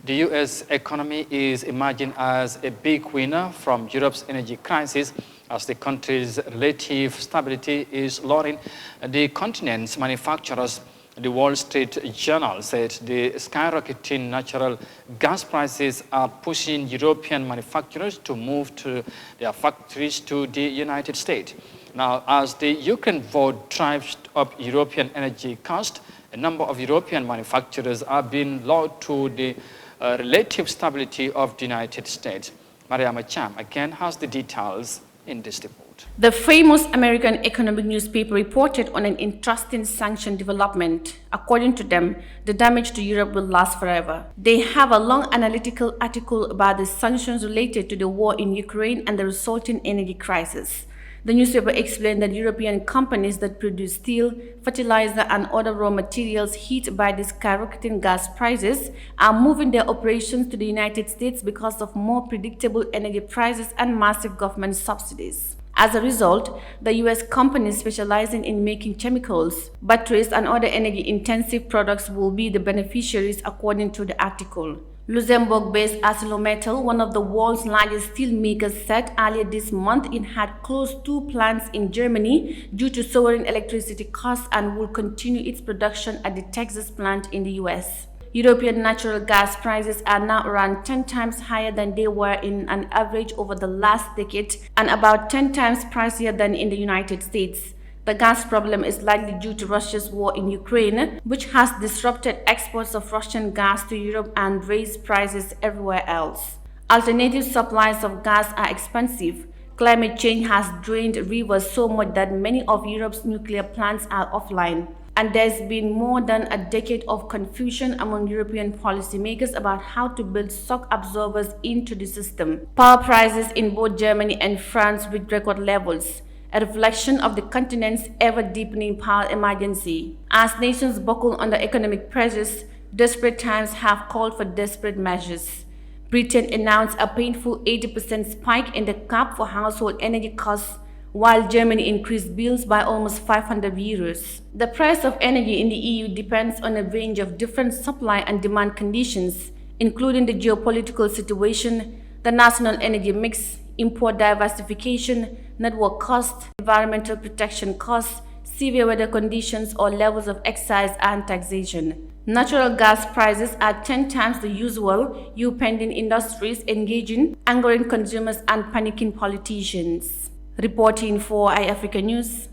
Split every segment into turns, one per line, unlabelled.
The U.S. economy is emerging as a big winner from Europe's energy crisis as the country's relative stability is lowering the continent's manufacturers. The Wall Street Journal said the skyrocketing natural gas prices are pushing European manufacturers to move to their factories to the United States. Now, as the Ukraine vote drives up European energy costs, a number of European manufacturers are being lured to the relative stability of the United States. Yahya Jammeh again has the details in this report.
The famous American economic newspaper reported on an interesting sanction development. According to them, the damage to Europe will last forever. They have a long analytical article about the sanctions related to the war in Ukraine and the resulting energy crisis. The newspaper explained that European companies that produce steel, fertilizer, and other raw materials hit by the skyrocketing gas prices are moving their operations to the United States because of more predictable energy prices and massive government subsidies. As a result, the U.S. companies specializing in making chemicals, batteries, and other energy-intensive products will be the beneficiaries, according to the article. Luxembourg-based ArcelorMittal, one of the world's largest steel makers, said earlier this month it had closed 2 plants in Germany due to soaring electricity costs and will continue its production at the Texas plant in the U.S. European natural gas prices are now around 10 times higher than they were in an average over the last decade and about 10 times pricier than in the United States. The gas problem is likely due to Russia's war in Ukraine, which has disrupted exports of Russian gas to Europe and raised prices everywhere else. Alternative supplies of gas are expensive. Climate change has drained rivers so much that many of Europe's nuclear plants are offline. And there's been more than a decade of confusion among European policymakers about how to build shock absorbers into the system. Power prices in both Germany and France reached record levels, a reflection of the continent's ever-deepening power emergency. As nations buckle under economic pressures, desperate times have called for desperate measures. Britain announced a painful 80% spike in the cap for household energy costs, while Germany increased bills by almost 500 euros. The price of energy in the EU depends on a range of different supply and demand conditions, including the geopolitical situation, the national energy mix, import diversification, network costs, environmental protection costs, severe weather conditions, or levels of excise and taxation. Natural gas prices are 10 times the usual, pending industries engaging, angering consumers, and panicking politicians. Reporting for Eyeafrica News,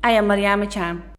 I am Yahya Jammeh.